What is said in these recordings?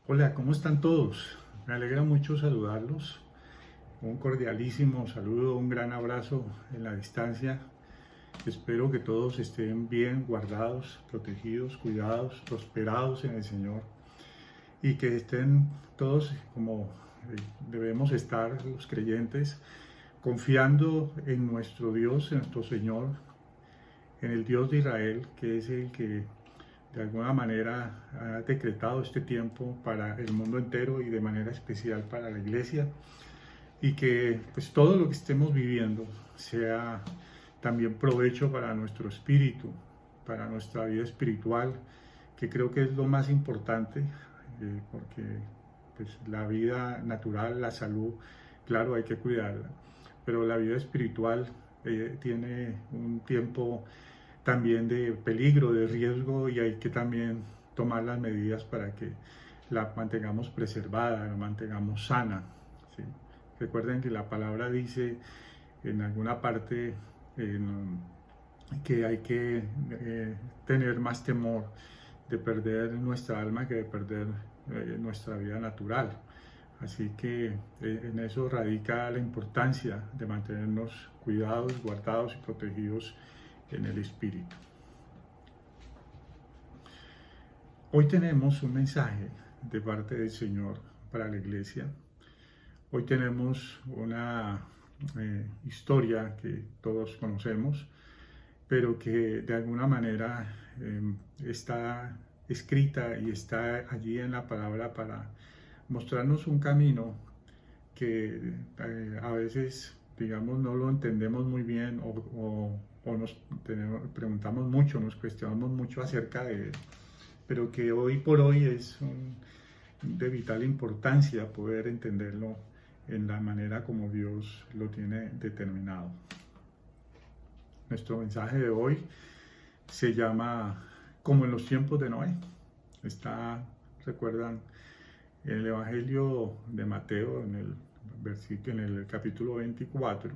Hola, ¿cómo están todos? Me alegra mucho saludarlos. Un cordialísimo saludo, un gran abrazo en la distancia. Espero que todos estén bien guardados, protegidos, cuidados, prosperados en el Señor y que estén todos como debemos estar los creyentes, confiando en nuestro Dios, en nuestro Señor, en el Dios de Israel, que es el que de alguna manera ha decretado este tiempo para el mundo entero y de manera especial para la iglesia, y que pues todo lo que estemos viviendo sea también provecho para nuestro espíritu, para nuestra vida espiritual, que creo que es lo más importante, porque pues la vida natural, la salud, claro, hay que cuidarla, pero la vida espiritual tiene un tiempo también de peligro, de riesgo, y hay que también tomar las medidas para que la mantengamos preservada, la mantengamos sana. ¿Sí? Recuerden que la palabra dice en alguna parte que hay que tener más temor de perder nuestra alma que de perder nuestra vida natural. Así que en eso radica la importancia de mantenernos cuidados, guardados y protegidos en el Espíritu. Hoy tenemos un mensaje de parte del Señor para la iglesia. Hoy tenemos una historia que todos conocemos, pero que de alguna manera está escrita y está allí en la palabra para mostrarnos un camino que a veces, digamos, no lo entendemos muy bien o nos preguntamos mucho, nos cuestionamos mucho acerca de él, pero que hoy por hoy es de vital importancia poder entenderlo en la manera como Dios lo tiene determinado. Nuestro mensaje de hoy se llama Como en los tiempos de Noé. Está, recuerdan, en el Evangelio de Mateo, en el capítulo 24,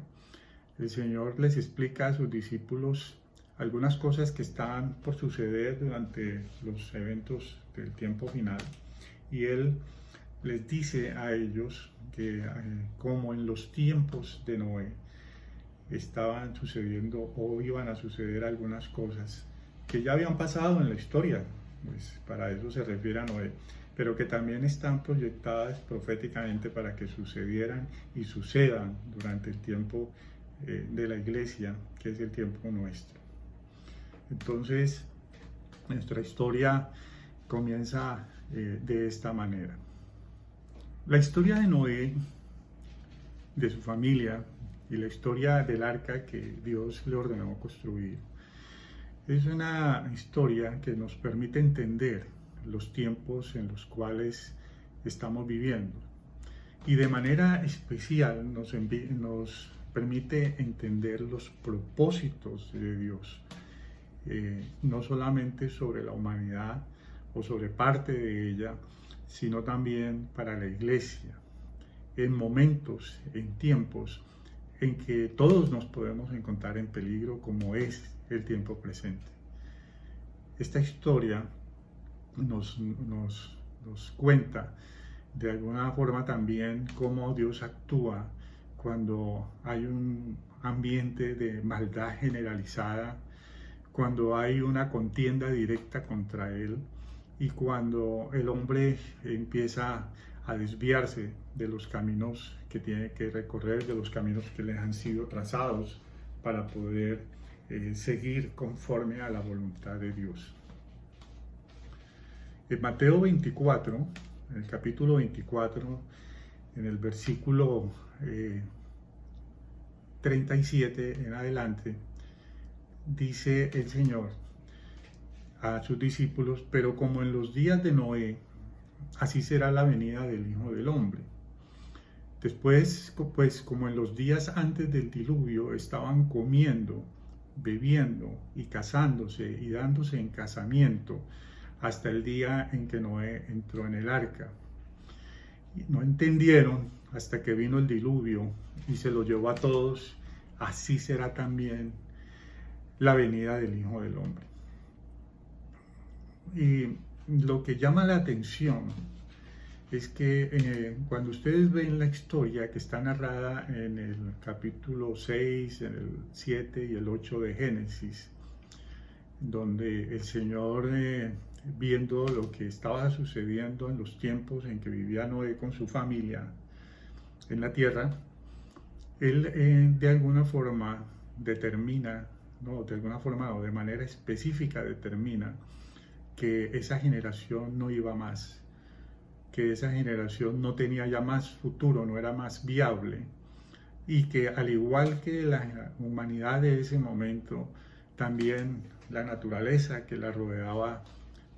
el Señor les explica a sus discípulos algunas cosas que están por suceder durante los eventos del tiempo final. Y Él les dice a ellos que como en los tiempos de Noé estaban sucediendo o iban a suceder algunas cosas que ya habían pasado en la historia, pues para eso se refiere a Noé, pero que también están proyectadas proféticamente para que sucedieran y sucedan durante el tiempo de la iglesia, que es el tiempo nuestro. Entonces, nuestra historia comienza de esta manera. La historia de Noé, de su familia, y la historia del arca que Dios le ordenó construir, es una historia que nos permite entender los tiempos en los cuales estamos viviendo, y de manera especial nos permite entender los propósitos de Dios, no solamente sobre la humanidad o sobre parte de ella, sino también para la iglesia, en momentos, en tiempos en que todos nos podemos encontrar en peligro, como es el tiempo presente. Esta historia nos cuenta de alguna forma también cómo Dios actúa cuando hay un ambiente de maldad generalizada, cuando hay una contienda directa contra Él y cuando el hombre empieza a desviarse de los caminos que tiene que recorrer, de los caminos que le han sido trazados para poder seguir conforme a la voluntad de Dios. En Mateo 24, en el capítulo 24, en el versículo 37 en adelante, dice el Señor a sus discípulos: pero como en los días de Noé, así será la venida del Hijo del Hombre. Después, pues como en los días antes del diluvio, estaban comiendo, bebiendo y casándose y dándose en casamiento hasta el día en que Noé entró en el arca. Y no entendieron hasta que vino el diluvio y se lo llevó a todos. Así será también la venida del Hijo del Hombre. Y lo que llama la atención es que cuando ustedes ven la historia que está narrada en el capítulo 6, en el 7 y el 8 de Génesis, donde el Señor, viendo lo que estaba sucediendo en los tiempos en que vivía Noé con su familia en la tierra, Él de alguna forma determina, no, de alguna forma o de manera específica determina que esa generación no iba más, que esa generación no tenía ya más futuro, no era más viable, y que al igual que la humanidad de ese momento, también la naturaleza que la rodeaba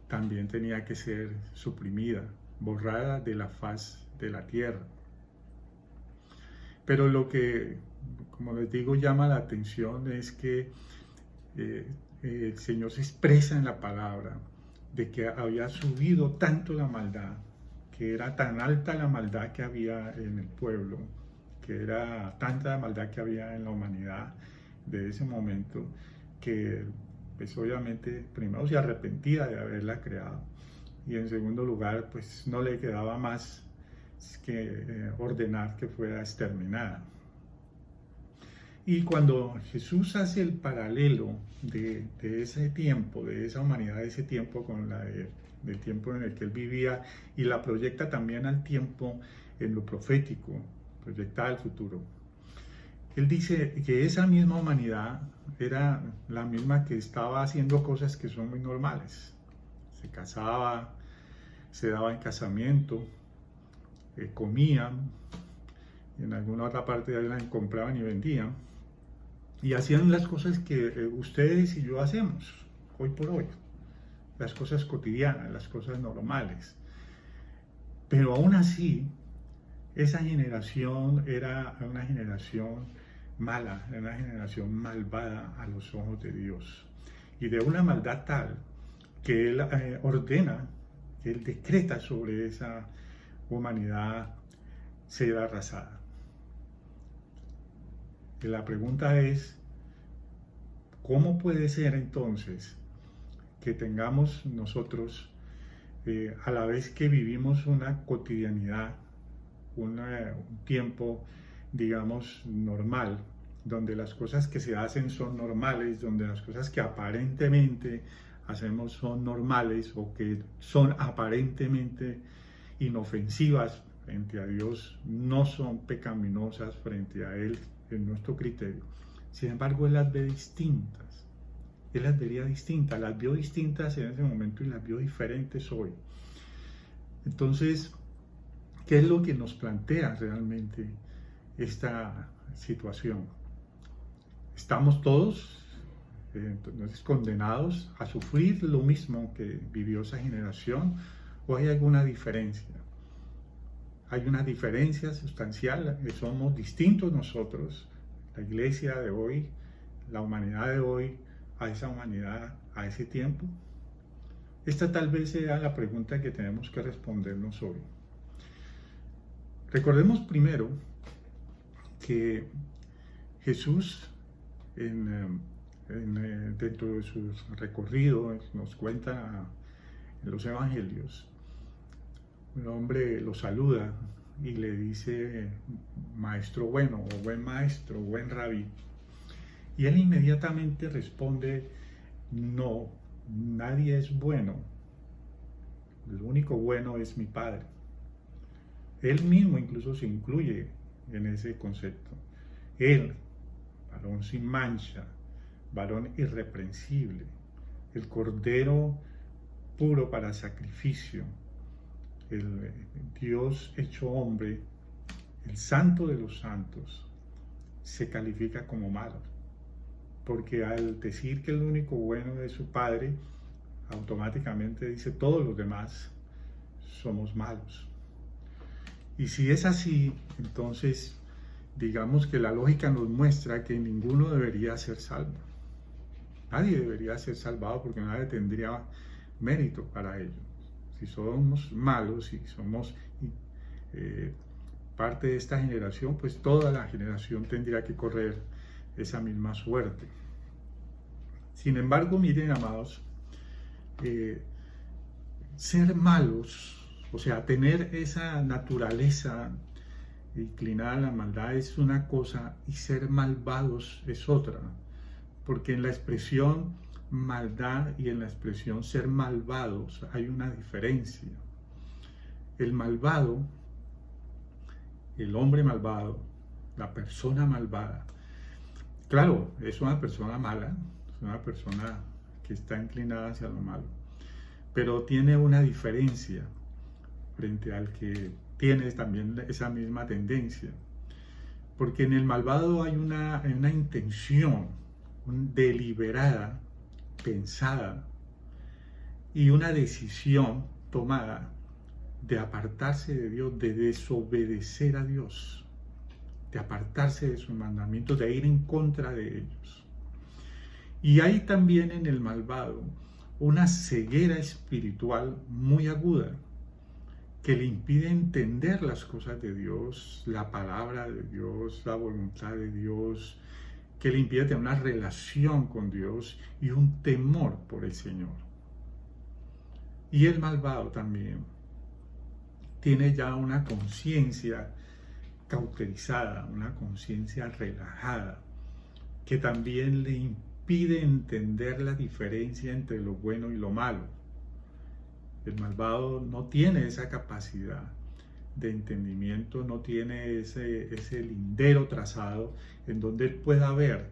también tenía que ser suprimida, borrada de la faz de la tierra. Pero lo que, como les digo, llama la atención es que el Señor se expresa en la palabra de que había subido tanto la maldad, que era tan alta la maldad que había en el pueblo, que era tanta la maldad que había en la humanidad de ese momento, que pues obviamente primero se arrepentía de haberla creado, y en segundo lugar pues no le quedaba más que ordenar que fuera exterminada. Y cuando Jesús hace el paralelo de ese tiempo, de esa humanidad de ese tiempo con la del tiempo en el que él vivía, y la proyecta también al tiempo en lo profético, proyecta al futuro, él dice que esa misma humanidad era la misma que estaba haciendo cosas que son muy normales. Se casaba, se daba en casamiento, comían, y en alguna otra parte de la compraban y vendían, y hacían las cosas que ustedes y yo hacemos hoy por hoy, las cosas cotidianas, las cosas normales. Pero aún así, esa generación era una generación mala, era una generación malvada a los ojos de Dios, y de una maldad tal que Él ordena, que Él decreta sobre esa humanidad ser arrasada. Y la pregunta es, ¿cómo puede ser entonces que tengamos nosotros, a la vez que vivimos una cotidianidad, un tiempo, digamos, normal, donde las cosas que se hacen son normales, donde las cosas que aparentemente hacemos son normales o que son aparentemente inofensivas frente a Dios, no son pecaminosas frente a Él en nuestro criterio? Sin embargo, Él las ve distintas. Él las vería distintas, las vio distintas en ese momento y las vio diferentes hoy. Entonces, ¿qué es lo que nos plantea realmente esta situación? ¿Estamos todos entonces condenados a sufrir lo mismo que vivió esa generación, o hay alguna diferencia? Hay una diferencia sustancial, somos distintos nosotros, la iglesia de hoy, la humanidad de hoy, a esa humanidad, a ese tiempo. Esta tal vez sea la pregunta que tenemos que respondernos hoy. Recordemos primero que Jesús, dentro de su recorrido, nos cuenta en los evangelios, un hombre lo saluda y le dice maestro bueno, o buen maestro, buen rabí, y él inmediatamente responde: no, nadie es bueno, el único bueno es mi Padre. Él mismo incluso se incluye en ese concepto. Él, varón sin mancha, varón irreprensible, el Cordero puro para sacrificio, el Dios hecho hombre, el Santo de los santos, se califica como malo, porque al decir que el único bueno es su Padre, automáticamente dice todos los demás somos malos. Y si es así, entonces digamos que la lógica nos muestra que ninguno debería ser salvo. Nadie debería ser salvado, porque nadie tendría mérito para ello. Si somos malos, si somos parte de esta generación, pues toda la generación tendría que correr esa misma suerte. Sin embargo, miren, amados, ser malos O sea, tener esa naturaleza inclinada a la maldad es una cosa y ser malvados es otra. Porque en la expresión maldad y en la expresión ser malvados hay una diferencia. El malvado, el hombre malvado, la persona malvada, claro, es una persona mala, es una persona que está inclinada hacia lo malo, pero tiene una diferencia frente al que tiene también esa misma tendencia. Porque en el malvado hay una intención deliberada, pensada, y una decisión tomada de apartarse de Dios, de desobedecer a Dios, de apartarse de sus mandamientos, de ir en contra de ellos. Y hay también en el malvado una ceguera espiritual muy aguda que le impide entender las cosas de Dios, la palabra de Dios, la voluntad de Dios, que le impide tener una relación con Dios y un temor por el Señor. Y el malvado también tiene ya una conciencia cauterizada, una conciencia relajada, que también le impide entender la diferencia entre lo bueno y lo malo. El malvado no tiene esa capacidad de entendimiento, no tiene ese lindero trazado en donde él pueda ver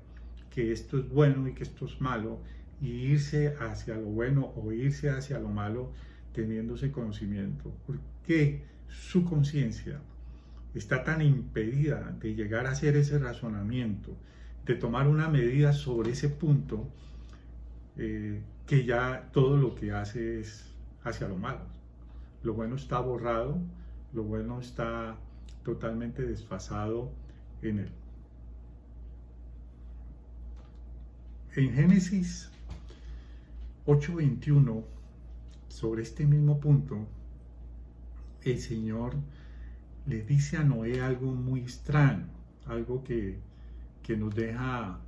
que esto es bueno y que esto es malo, y irse hacia lo bueno o irse hacia lo malo teniendo ese conocimiento. Porque su conciencia está tan impedida de llegar a hacer ese razonamiento, de tomar una medida sobre ese punto, que ya todo lo que hace es hacia lo malo. Lo bueno está borrado, lo bueno está totalmente desfasado en él. En Génesis 8:21, sobre este mismo punto, el Señor le dice a Noé algo muy extraño, algo que nos deja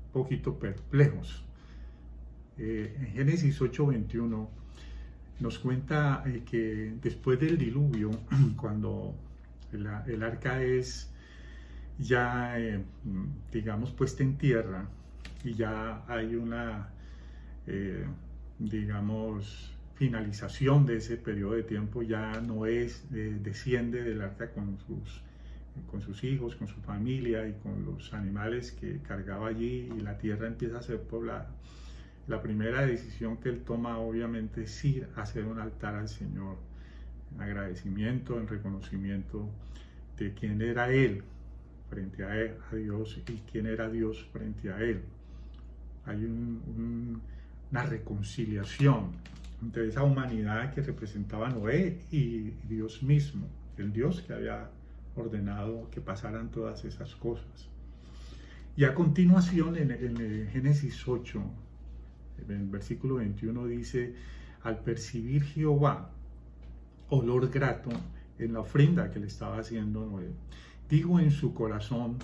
un poquito perplejos. En Génesis 8:21 nos cuenta que después del diluvio, cuando el arca es ya, digamos, puesta en tierra y ya hay una, digamos, finalización de ese periodo de tiempo, ya Noé desciende del arca con sus hijos, con su familia y con los animales que cargaba allí, y la tierra empieza a ser poblada. La primera decisión que él toma, obviamente, es ir a hacer un altar al Señor, en agradecimiento, en reconocimiento de quién era él frente a Dios y quién era Dios frente a él. Hay una reconciliación entre esa humanidad que representaba Noé y Dios mismo, el Dios que había ordenado que pasaran todas esas cosas. Y a continuación, en el Génesis 8, en el versículo 21 dice: al percibir Jehová olor grato en la ofrenda que le estaba haciendo Noé, dijo en su corazón: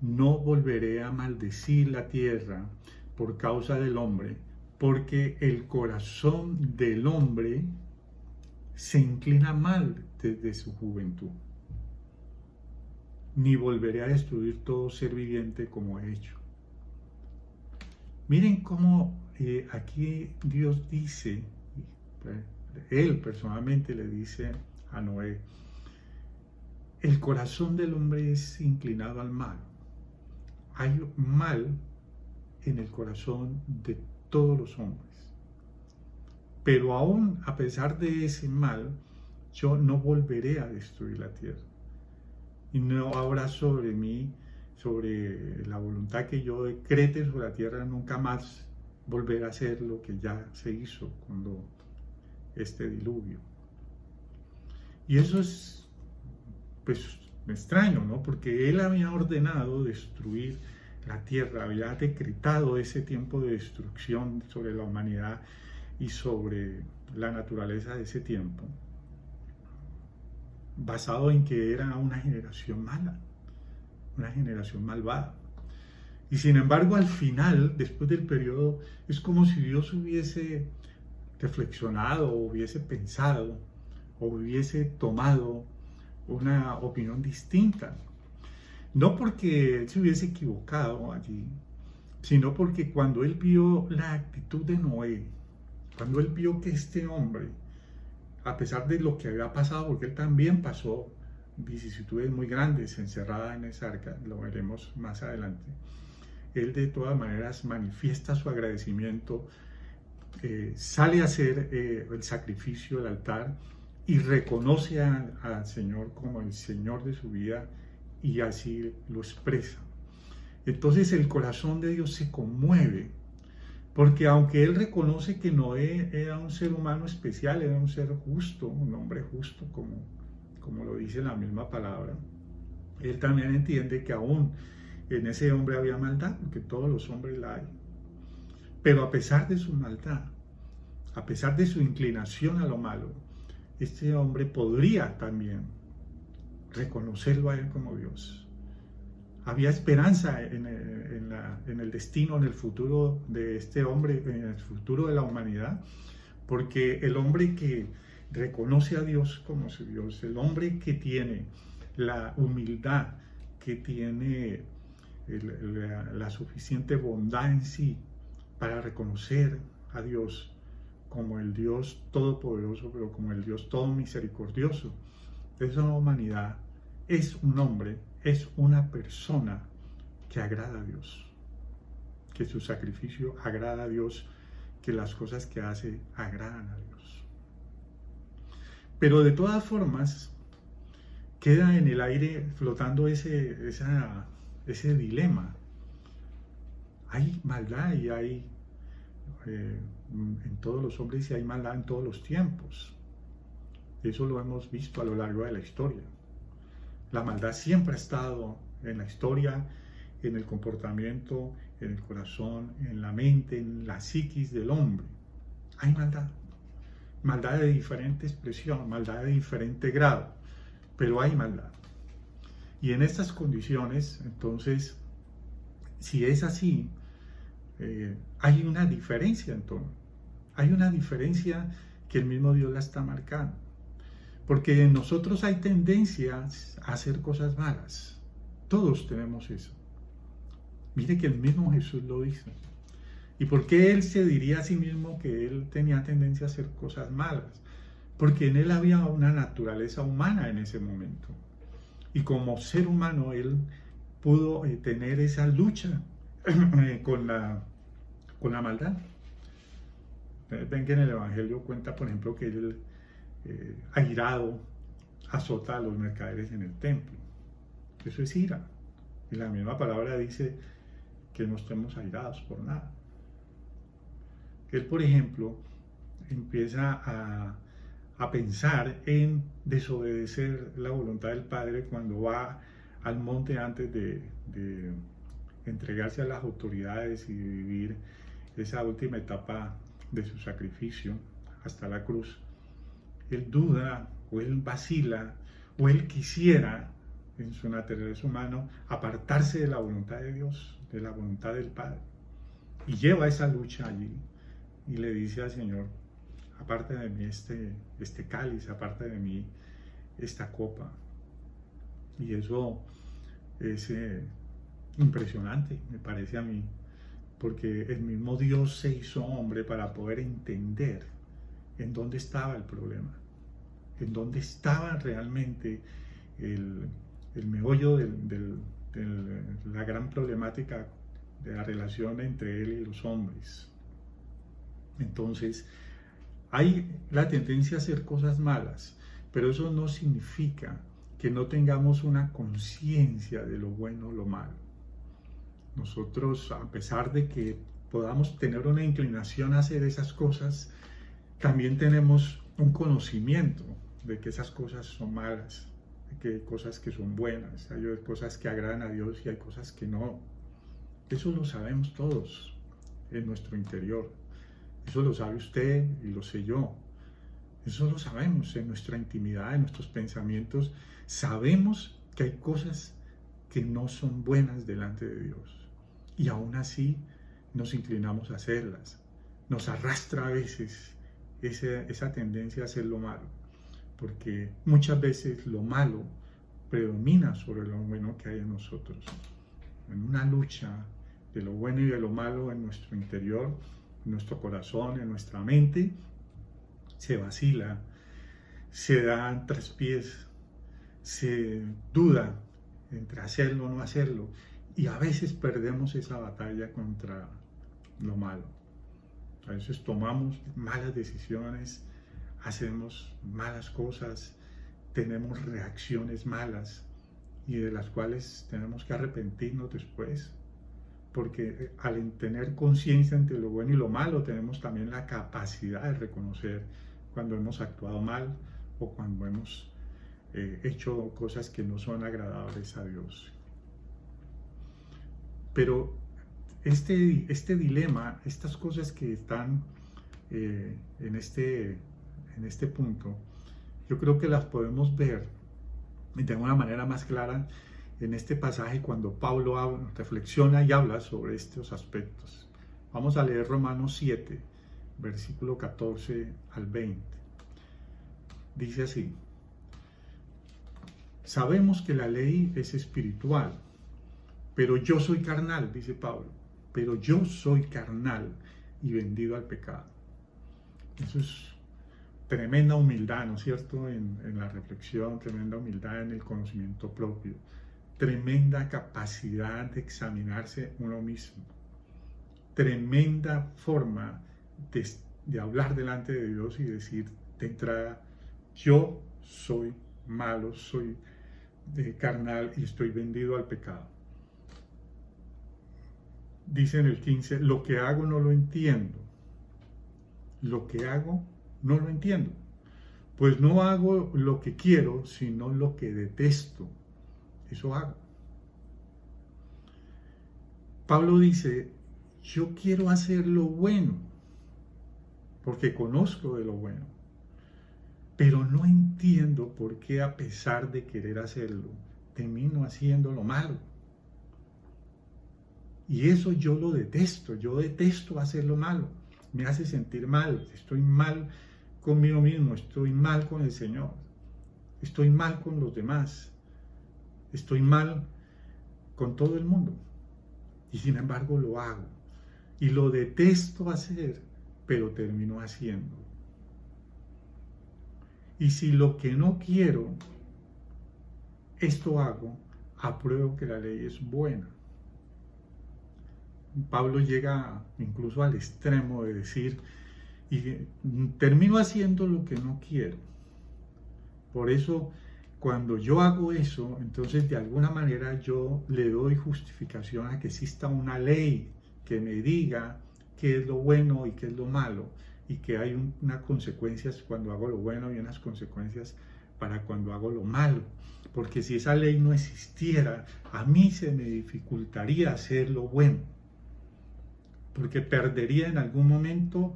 no volveré a maldecir la tierra por causa del hombre, porque el corazón del hombre se inclina mal desde su juventud. Ni volveré a destruir todo ser viviente como he hecho. Miren cómo aquí Dios dice, él personalmente le dice a Noé: el corazón del hombre es inclinado al mal. Hay mal en el corazón de todos los hombres. Pero aún a pesar de ese mal, yo no volveré a destruir la tierra. Y no habrá sobre mí, sobre la voluntad que yo decrete sobre la tierra, nunca más volver a hacer lo que ya se hizo cuando este diluvio. Y eso es, pues, extraño, ¿no? Porque él había ordenado destruir la tierra, había decretado ese tiempo de destrucción sobre la humanidad y sobre la naturaleza de ese tiempo, basado en que era una generación mala, una generación malvada. Y sin embargo, al final, después del periodo, es como si Dios hubiese reflexionado o hubiese pensado: o hubiese tomado una opinión distinta. No porque él se hubiese equivocado allí, sino porque cuando él vio la actitud de Noé, cuando él vio que este hombre, a pesar de lo que había pasado, porque él también pasó vicisitudes muy grandes encerrada en esa arca, lo veremos más adelante, él de todas maneras manifiesta su agradecimiento, sale a hacer el sacrificio, el altar, y reconoce al Señor como el Señor de su vida, y así lo expresa. Entonces el corazón de Dios se conmueve, porque aunque él reconoce que Noé era un ser humano especial, era un ser justo, un hombre justo, como lo dice la misma palabra, él también entiende que aún en ese hombre había maldad, porque todos los hombres la hay. Pero a pesar de su maldad, a pesar de su inclinación a lo malo, este hombre podría también reconocerlo a él como Dios. Había esperanza en el destino, en el futuro de este hombre, en el futuro de la humanidad, porque el hombre que reconoce a Dios como su Dios, el hombre que tiene la humildad, que tiene la suficiente bondad en sí para reconocer a Dios como el Dios todopoderoso, pero como el Dios todo misericordioso, esa humanidad es un hombre, es una persona que agrada a Dios, que su sacrificio agrada a Dios, que las cosas que hace agradan a Dios. Pero de todas formas, queda en el aire flotando ese dilema. Hay maldad y hay en todos los hombres, y hay maldad en todos los tiempos. Eso lo hemos visto a lo largo de la historia. La maldad siempre ha estado en la historia, en el comportamiento, en el corazón, en la mente, en la psiquis del hombre. Hay maldad. Maldad de diferente expresión, maldad de diferente grado, pero hay maldad. Y en estas condiciones, entonces, si es así, hay una diferencia entonces. Hay una diferencia que el mismo Dios la está marcando. Porque en nosotros hay tendencias a hacer cosas malas. Todos tenemos eso. Mire que el mismo Jesús lo dice. ¿Y por qué él se diría a sí mismo que él tenía tendencia a hacer cosas malas? Porque en él había una naturaleza humana en ese momento. Y como ser humano él pudo tener esa lucha con la maldad. Ven que en el Evangelio cuenta, por ejemplo, que él airado azota a los mercaderes en el templo. Eso es ira. Y la misma palabra dice que no estemos airados por nada. Él, por ejemplo, empieza a pensar en desobedecer la voluntad del Padre cuando va al monte antes de entregarse a las autoridades y vivir esa última etapa de su sacrificio hasta la cruz. Él duda, o él vacila, o él quisiera, en su naturaleza humana, apartarse de la voluntad de Dios, de la voluntad del Padre. Y lleva esa lucha allí y le dice al Señor: aparte de mí este cáliz, aparte de mí esta copa. Y eso es impresionante, me parece a mí, porque el mismo Dios se hizo hombre para poder entender en dónde estaba el problema, en dónde estaba realmente el meollo de la gran problemática de la relación entre él y los hombres. Entonces, hay la tendencia a hacer cosas malas, pero eso no significa que no tengamos una conciencia de lo bueno o lo malo. Nosotros, a pesar de que podamos tener una inclinación a hacer esas cosas, también tenemos un conocimiento de que esas cosas son malas, de que hay cosas que son buenas, hay cosas que agradan a Dios y hay cosas que no. Eso lo sabemos todos en nuestro interior. Eso lo sabe usted y lo sé yo. Eso lo sabemos en nuestra intimidad, en nuestros pensamientos. Sabemos que hay cosas que no son buenas delante de Dios. Y aún así nos inclinamos a hacerlas. Nos arrastra a veces esa tendencia a hacer lo malo. porque muchas veces lo malo predomina sobre lo bueno que hay en nosotros. En una lucha de lo bueno y de lo malo en nuestro interior, en nuestro corazón, en nuestra mente, se vacila, se dan traspiés, se duda entre hacerlo o no hacerlo, y a veces perdemos esa batalla contra lo malo. A veces tomamos malas decisiones, hacemos malas cosas, tenemos reacciones malas y de las cuales tenemos que arrepentirnos después, porque al tener conciencia entre lo bueno y lo malo, tenemos también la capacidad de reconocer cuando hemos actuado mal o cuando hemos hecho cosas que no son agradables a Dios. Pero este dilema, estas cosas que están en este punto, yo creo que las podemos ver de una manera más clara en este pasaje cuando Pablo reflexiona y habla sobre estos aspectos. Vamos a leer Romanos 7, versículo 14 al 20. Dice así: sabemos que la ley es espiritual, pero yo soy carnal, dice Pablo, pero yo soy carnal y vendido al pecado. Eso es tremenda humildad, ¿no es cierto?, en la reflexión, tremenda humildad en el conocimiento propio, tremenda capacidad de examinarse uno mismo, tremenda forma de hablar delante de Dios y decir de entrada: yo soy malo, soy carnal y estoy vendido al pecado. Dice en el 15, lo que hago no lo entiendo. Lo que hago no lo entiendo. Pues no hago lo que quiero, sino lo que detesto. Eso hago. Pablo dice, yo quiero hacer lo bueno, porque conozco de lo bueno, pero no entiendo por qué a pesar de querer hacerlo, termino haciendo lo malo. Y eso yo lo detesto, yo detesto hacer lo malo, me hace sentir mal, estoy mal conmigo mismo, estoy mal con el Señor, estoy mal con los demás, estoy mal con todo el mundo. Y sin embargo lo hago. Y lo detesto hacer, pero termino haciendo. Y si lo que no quiero, esto hago, apruebo que la ley es buena. Pablo llega incluso al extremo de decir, y termino haciendo lo que no quiero. Por eso, cuando yo hago eso, entonces de alguna manera yo le doy justificación a que exista una ley que me diga qué es lo bueno y qué es lo malo, y que hay unas consecuencias cuando hago lo bueno y unas consecuencias para cuando hago lo malo. Porque si esa ley no existiera, a mí se me dificultaría hacer lo bueno, porque perdería en algún momento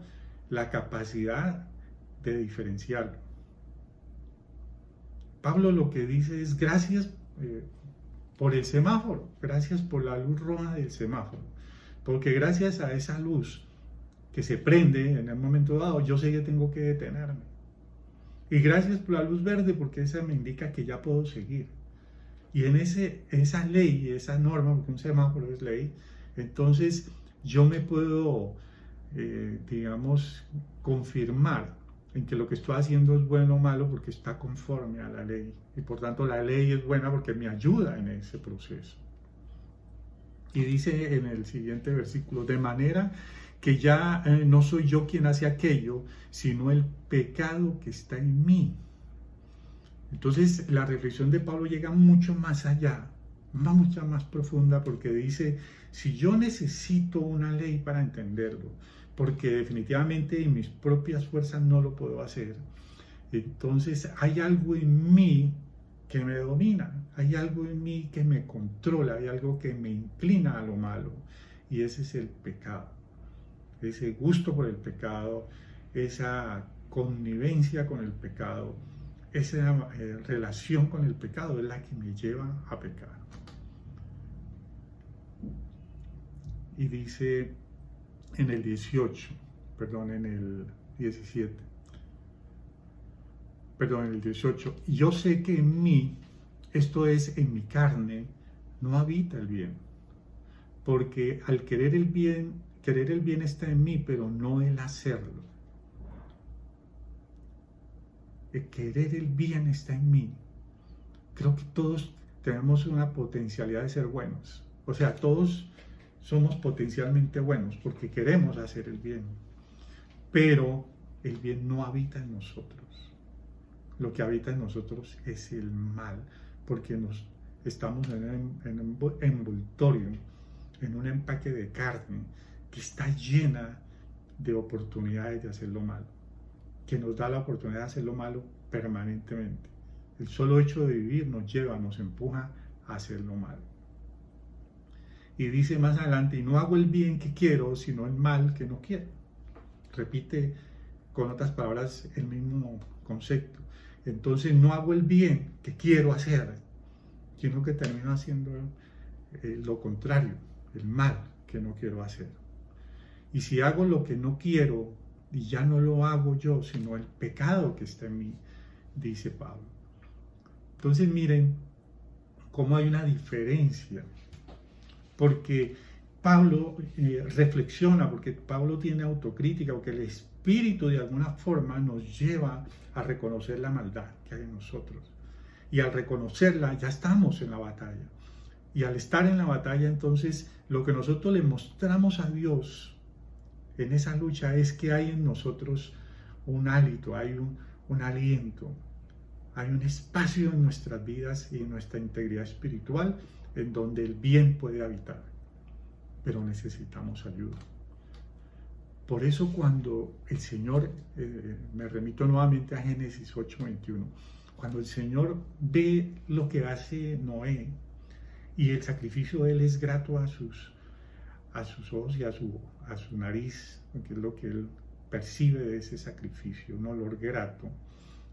la capacidad de diferenciarlo. Pablo lo que dice es gracias por el semáforo, gracias por la luz roja del semáforo, porque gracias a esa luz que se prende en el momento dado, yo sé que tengo que detenerme. Y gracias por la luz verde, porque esa me indica que ya puedo seguir. Y en esa ley, esa norma, porque un semáforo es ley, entonces yo me puedo, digamos, confirmar en que lo que estoy haciendo es bueno o malo porque está conforme a la ley. Y por tanto la ley es buena porque me ayuda en ese proceso. Y dice en el siguiente versículo, de manera que ya no soy yo quien hace aquello, sino el pecado que está en mí. Entonces la reflexión de Pablo llega mucho más allá, va mucho más profunda, porque dice, si yo necesito una ley para entenderlo, porque definitivamente en mis propias fuerzas no lo puedo hacer, entonces hay algo en mí que me domina, hay algo en mí que me controla, hay algo que me inclina a lo malo, y ese es el pecado, ese gusto por el pecado, esa connivencia con el pecado, esa relación con el pecado es la que me lleva a pecar. Y dice en el 17, perdón, en el 18, yo sé que en mí, esto es, en mi carne, no habita el bien, porque al querer el bien está en mí, pero no el hacerlo. El querer el bien está en mí. Creo que todos tenemos una potencialidad de ser buenos. O sea, todos somos potencialmente buenos porque queremos hacer el bien. Pero el bien no habita en nosotros. Lo que habita en nosotros es el mal, porque estamos en un envoltorio, en un empaque de carne que está llena de oportunidades de hacer lo malo, que nos da la oportunidad de hacer lo malo permanentemente. El solo hecho de vivir nos empuja a hacer lo malo. Y dice más adelante, y no hago el bien que quiero, sino el mal que no quiero. Repite con otras palabras el mismo concepto. Entonces no hago el bien que quiero hacer, sino que termino haciendo lo contrario, el mal que no quiero hacer. Y si hago lo que no quiero, y ya no lo hago yo, sino el pecado que está en mí, dice Pablo. Entonces miren cómo hay una diferencia, porque Pablo reflexiona, porque Pablo tiene autocrítica, porque el Espíritu de alguna forma nos lleva a reconocer la maldad que hay en nosotros. Y al reconocerla ya estamos en la batalla. Y al estar en la batalla, entonces, lo que nosotros le mostramos a Dios en esa lucha es que hay en nosotros un hálito, hay un aliento, hay un espacio en nuestras vidas y en nuestra integridad espiritual en donde el bien puede habitar. Pero necesitamos ayuda. Por eso cuando el Señor, me remito nuevamente a Génesis 8:21, cuando el Señor ve lo que hace Noé y el sacrificio de él es grato a sus ojos y a su nariz, que es lo que él percibe de ese sacrificio, un olor grato,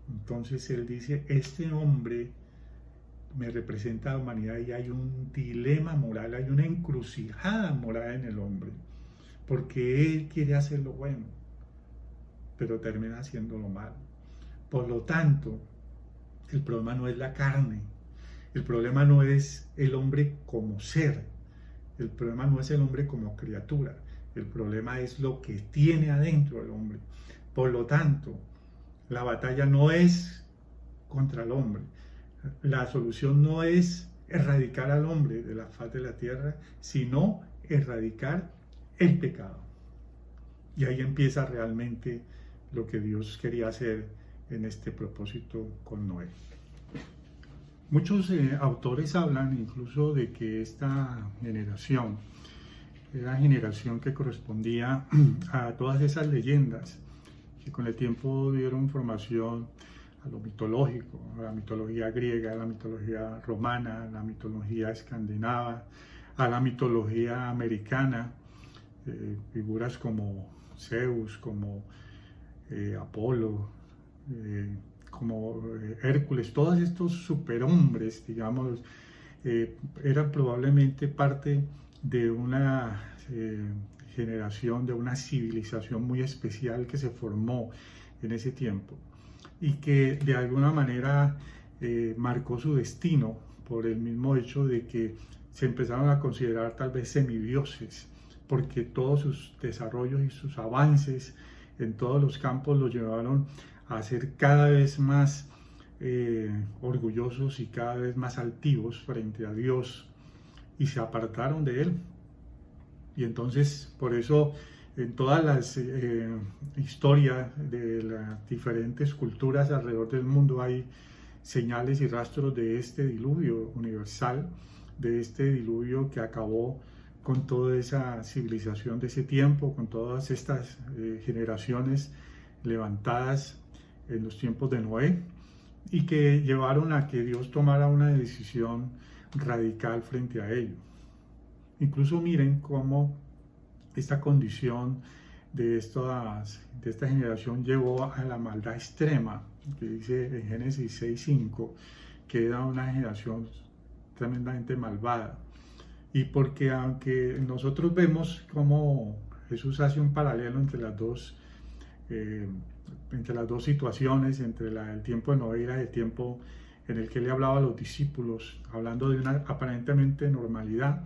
entonces él dice, este hombre me representa a la humanidad y hay un dilema moral, hay una encrucijada moral en el hombre, porque él quiere hacer lo bueno, pero termina haciendo lo malo. Por lo tanto, el problema no es la carne, el problema no es el hombre como ser, el problema no es el hombre como criatura, el problema es lo que tiene adentro el hombre. Por lo tanto, la batalla no es contra el hombre. La solución no es erradicar al hombre de la faz de la tierra, sino erradicar el pecado. Y ahí empieza realmente lo que Dios quería hacer en este propósito con Noé. Muchos autores hablan incluso de que esta generación era la generación que correspondía a todas esas leyendas que con el tiempo dieron formación a lo mitológico, a la mitología griega, a la mitología romana, a la mitología escandinava, a la mitología americana, figuras como Zeus, como Apolo, como Hércules, todos estos superhombres, digamos, eran probablemente parte de una generación, de una civilización muy especial que se formó en ese tiempo y que de alguna manera marcó su destino por el mismo hecho de que se empezaron a considerar tal vez semidioses, porque todos sus desarrollos y sus avances en todos los campos los llevaron a ser cada vez más orgullosos y cada vez más altivos frente a Dios y se apartaron de Él. Y entonces, por eso, en todas las historias de las diferentes culturas alrededor del mundo hay señales y rastros de este diluvio universal, de este diluvio que acabó con toda esa civilización de ese tiempo, con todas estas generaciones levantadas en los tiempos de Noé y que llevaron a que Dios tomara una decisión radical frente a ello. Incluso miren cómo esta condición de esta generación llevó a la maldad extrema, que dice en Génesis 6:5, que era una generación tremendamente malvada. Y porque aunque nosotros vemos cómo Jesús hace un paralelo entre las dos eh, entre las dos situaciones, entre el tiempo de Noé y el tiempo en el que él le hablaba a los discípulos, hablando de una aparentemente normalidad.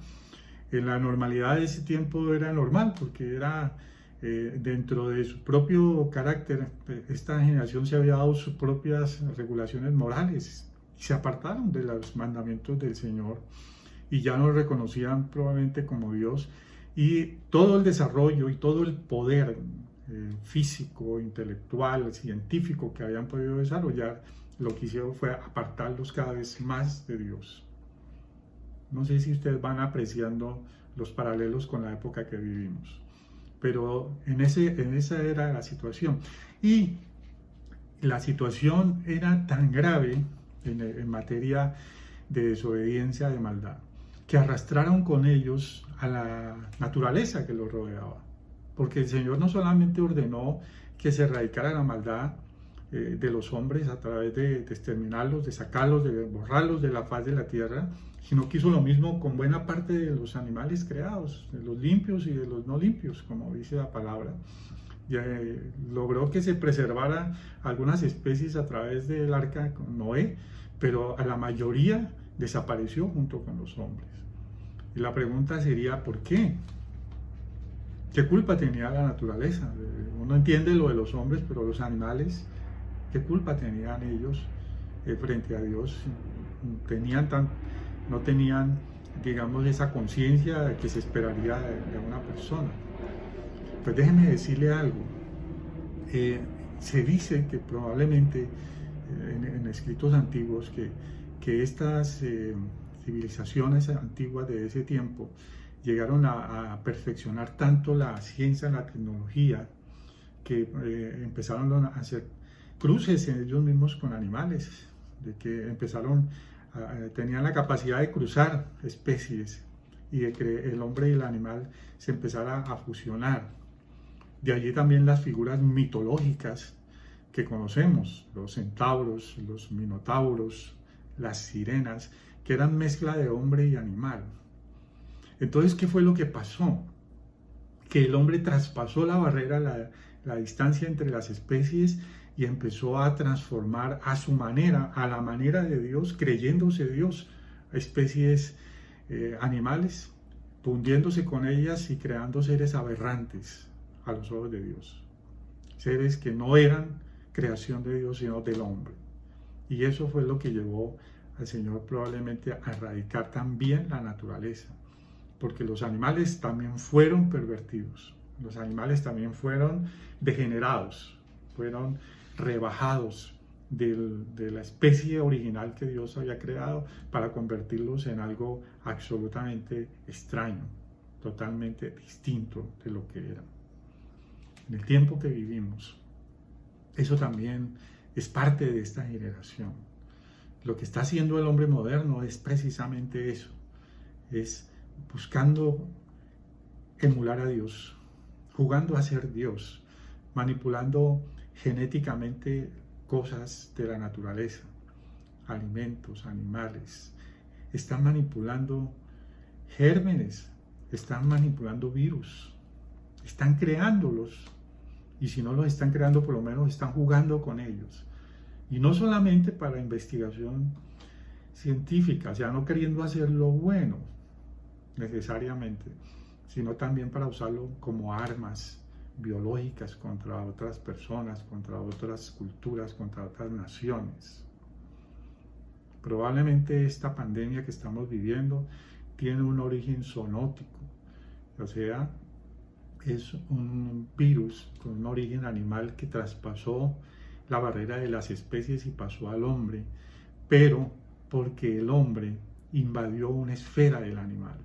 En la normalidad de ese tiempo era normal, porque era dentro de su propio carácter. Esta generación se había dado sus propias regulaciones morales y se apartaron de los mandamientos del Señor y ya no lo reconocían probablemente como Dios, y todo el desarrollo y todo el poder físico, intelectual, científico que habían podido desarrollar, lo que hicieron fue apartarlos cada vez más de Dios. No sé si ustedes van apreciando los paralelos con la época que vivimos, pero en esa era la situación. Y la situación era tan grave en materia de desobediencia, de maldad, que arrastraron con ellos a la naturaleza que los rodeaba. Porque el Señor no solamente ordenó que se erradicara la maldad de los hombres a través de exterminarlos, de sacarlos, de borrarlos de la faz de la tierra, sino que hizo lo mismo con buena parte de los animales creados, de los limpios y de los no limpios, como dice la palabra. Logró que se preservara algunas especies a través del arca con Noé, pero a la mayoría desapareció junto con los hombres. Y la pregunta sería, ¿por qué? ¿Qué culpa tenía la naturaleza? Uno entiende lo de los hombres, pero los animales, ¿qué culpa tenían ellos frente a Dios? No tenían, digamos, esa conciencia que se esperaría de una persona. Pues déjeme decirle algo. Se dice que probablemente en escritos antiguos que estas civilizaciones antiguas de ese tiempo llegaron a perfeccionar tanto la ciencia, la tecnología, que empezaron a hacer cruces en ellos mismos con animales, de que tenían la capacidad de cruzar especies y de que el hombre y el animal se empezara a fusionar. De allí también las figuras mitológicas que conocemos, los centauros, los minotauros, las sirenas, que eran mezcla de hombre y animal. Entonces, ¿qué fue lo que pasó? Que el hombre traspasó la barrera, la distancia entre las especies, y empezó a transformar a su manera, a la manera de Dios, creyéndose Dios, especies animales, fundiéndose con ellas y creando seres aberrantes a los ojos de Dios. Seres que no eran creación de Dios, sino del hombre. Y eso fue lo que llevó al Señor probablemente a erradicar también la naturaleza. Porque los animales también fueron pervertidos, los animales también fueron degenerados, fueron rebajados de la especie original que Dios había creado para convertirlos en algo absolutamente extraño, totalmente distinto de lo que eran. En el tiempo que vivimos, eso también es parte de esta generación. Lo que está haciendo el hombre moderno es precisamente eso, es buscando emular a Dios, jugando a ser Dios, manipulando genéticamente cosas de la naturaleza, alimentos, animales. Están manipulando gérmenes, están manipulando virus, están creándolos, y si no los están creando, por lo menos están jugando con ellos. Y no solamente para investigación científica, o sea, no queriendo hacer lo bueno necesariamente, sino también para usarlo como armas biológicas contra otras personas, contra otras culturas, contra otras naciones. Probablemente esta pandemia que estamos viviendo tiene un origen zoonótico, o sea, es un virus con un origen animal que traspasó la barrera de las especies y pasó al hombre, pero porque el hombre invadió una esfera del animal.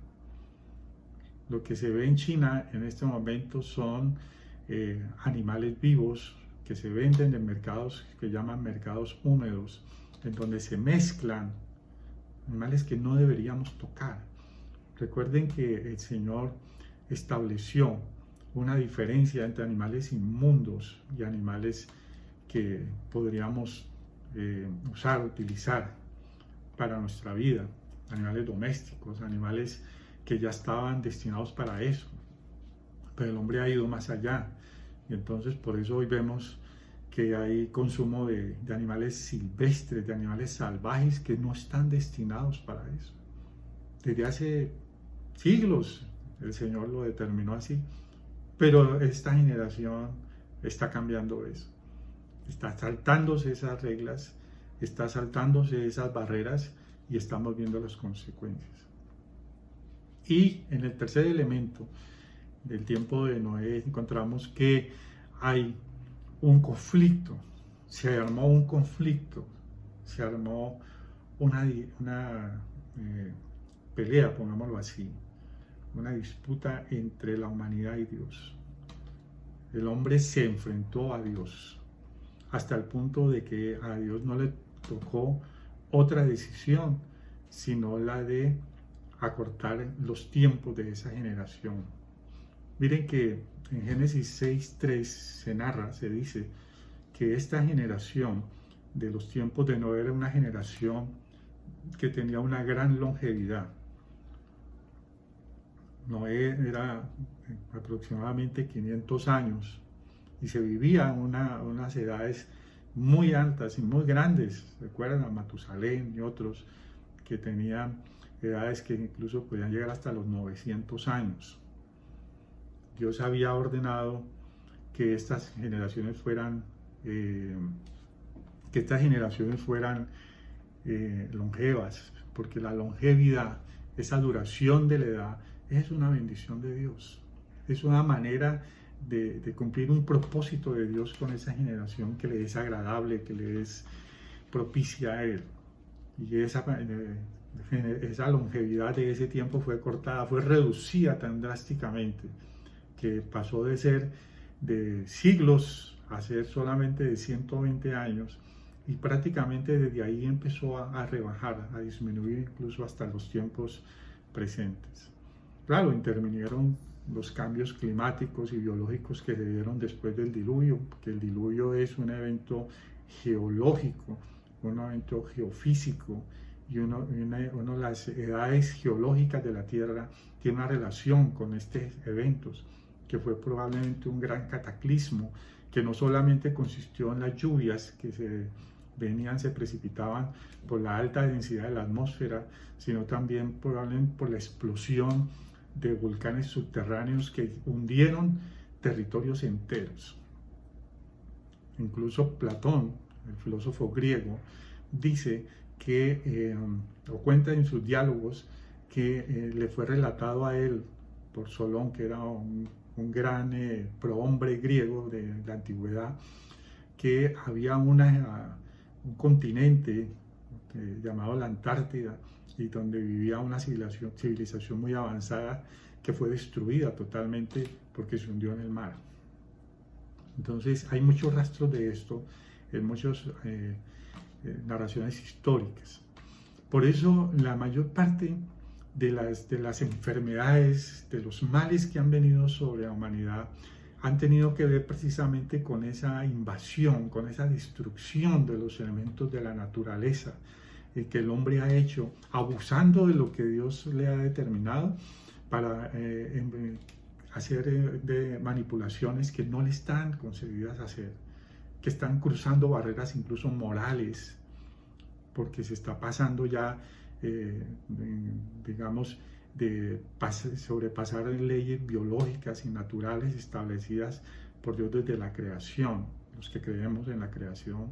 Lo que se ve en China en este momento son animales vivos que se venden en mercados que llaman mercados húmedos, en donde se mezclan animales que no deberíamos tocar. Recuerden que el Señor estableció una diferencia entre animales inmundos y animales que podríamos utilizar para nuestra vida, animales domésticos, animales que ya estaban destinados para eso. Pero el hombre ha ido más allá Y entonces por eso hoy vemos que hay consumo de animales silvestres, de animales salvajes que no están destinados para eso. Desde hace siglos el Señor lo determinó así, pero esta generación está cambiando eso. Está saltándose esas reglas, está saltándose esas barreras y estamos viendo las consecuencias. Y en el tercer elemento del tiempo de Noé encontramos que hay un conflicto, se armó un conflicto, se armó una pelea, pongámoslo así, una disputa entre la humanidad y Dios. El hombre se enfrentó a Dios hasta el punto de que a Dios no le tocó otra decisión, sino la de acortar los tiempos de esa generación. Miren que en Génesis 6:3 se narra, se dice que esta generación de los tiempos de Noé era una generación que tenía una gran longevidad. Noé era aproximadamente 500 años y se vivía unas edades muy altas y muy grandes. Recuerdan a Matusalén y otros que tenían edades que incluso podían llegar hasta los 900 años. Dios había ordenado que estas generaciones fueran longevas, porque la longevidad, esa duración de la edad, es una bendición de Dios. Es una manera de cumplir un propósito de Dios con esa generación que le es agradable, que le es propicia a Él. Y esa longevidad de ese tiempo fue cortada, fue reducida tan drásticamente, que pasó de ser de siglos a ser solamente de 120 años, y prácticamente desde ahí empezó a rebajar, a disminuir incluso hasta los tiempos presentes. Claro, intervinieron los cambios climáticos y biológicos que se dieron después del diluvio, porque el diluvio es un evento geológico, un evento geofísico, y las edades geológicas de la Tierra tiene una relación con estos eventos, que fue probablemente un gran cataclismo, que no solamente consistió en las lluvias que se precipitaban por la alta densidad de la atmósfera, sino también probablemente por la explosión de volcanes subterráneos que hundieron territorios enteros. Incluso Platón, el filósofo griego, dice que, o cuenta en sus diálogos, que le fue relatado a él por Solón, que era un gran prohombre griego de la antigüedad, que había un continente llamado la Antártida, y donde vivía una civilización muy avanzada que fue destruida totalmente porque se hundió en el mar. Entonces hay muchos rastros de esto en muchas narraciones históricas. Por eso la mayor parte de las enfermedades, de los males que han venido sobre la humanidad, han tenido que ver precisamente con esa invasión, con esa destrucción de los elementos de la naturaleza que el hombre ha hecho, abusando de lo que Dios le ha determinado para hacer de manipulaciones que no le están concebidas a hacer, que están cruzando barreras incluso morales, porque se está pasando ya, digamos, de sobrepasar leyes biológicas y naturales establecidas por Dios desde la creación, los que creemos en la creación.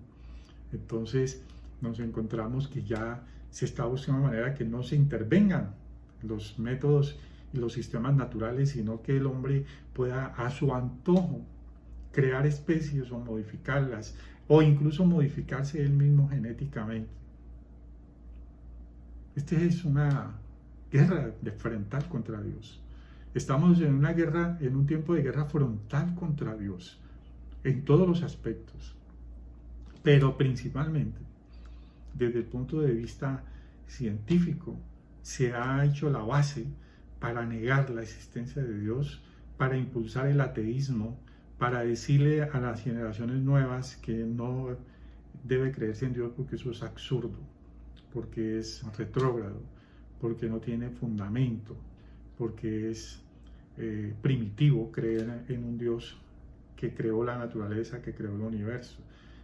Entonces nos encontramos que ya se está buscando una manera que no se intervengan los métodos y los sistemas naturales, sino que el hombre pueda a su antojo crear especies o modificarlas, o incluso modificarse él mismo genéticamente. Esta es una guerra frontal contra Dios. Estamos en una guerra, en un tiempo de guerra frontal contra Dios, en todos los aspectos, pero principalmente desde el punto de vista científico. Se ha hecho la base para negar la existencia de Dios, para impulsar el ateísmo, para decirle a las generaciones nuevas que no debe creerse en Dios, porque eso es absurdo, porque es retrógrado, porque no tiene fundamento, porque es primitivo creer en un Dios que creó la naturaleza, que creó el universo,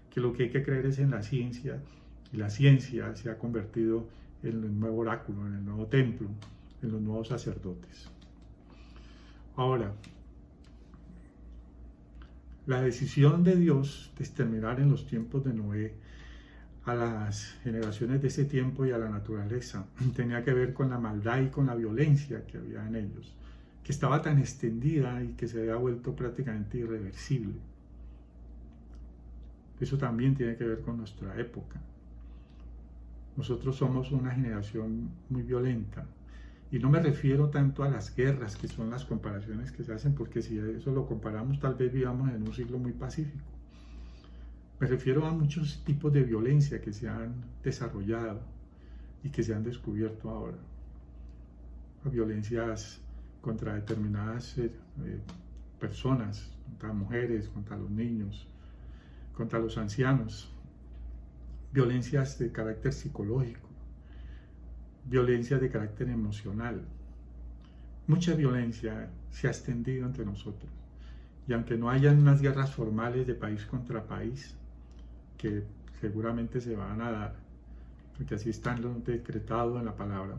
que lo que hay que creer es en la ciencia, y la ciencia se ha convertido en el nuevo oráculo, en el nuevo templo, en los nuevos sacerdotes. Ahora, la decisión de Dios de exterminar en los tiempos de Noé a las generaciones de ese tiempo y a la naturaleza tenía que ver con la maldad y con la violencia que había en ellos, que estaba tan extendida y que se había vuelto prácticamente irreversible. Eso también tiene que ver con nuestra época. Nosotros somos una generación muy violenta, y no me refiero tanto a las guerras, que son las comparaciones que se hacen, porque si eso lo comparamos tal vez vivamos en un siglo muy pacífico. Me refiero a muchos tipos de violencia que se han desarrollado y que se han descubierto ahora. A violencias contra determinadas personas, contra mujeres, contra los niños, contra los ancianos. Violencias de carácter psicológico, violencia de carácter emocional. Mucha violencia se ha extendido entre nosotros. Y aunque no hayan unas guerras formales de país contra país, que seguramente se van a dar, porque así está decretado en la palabra,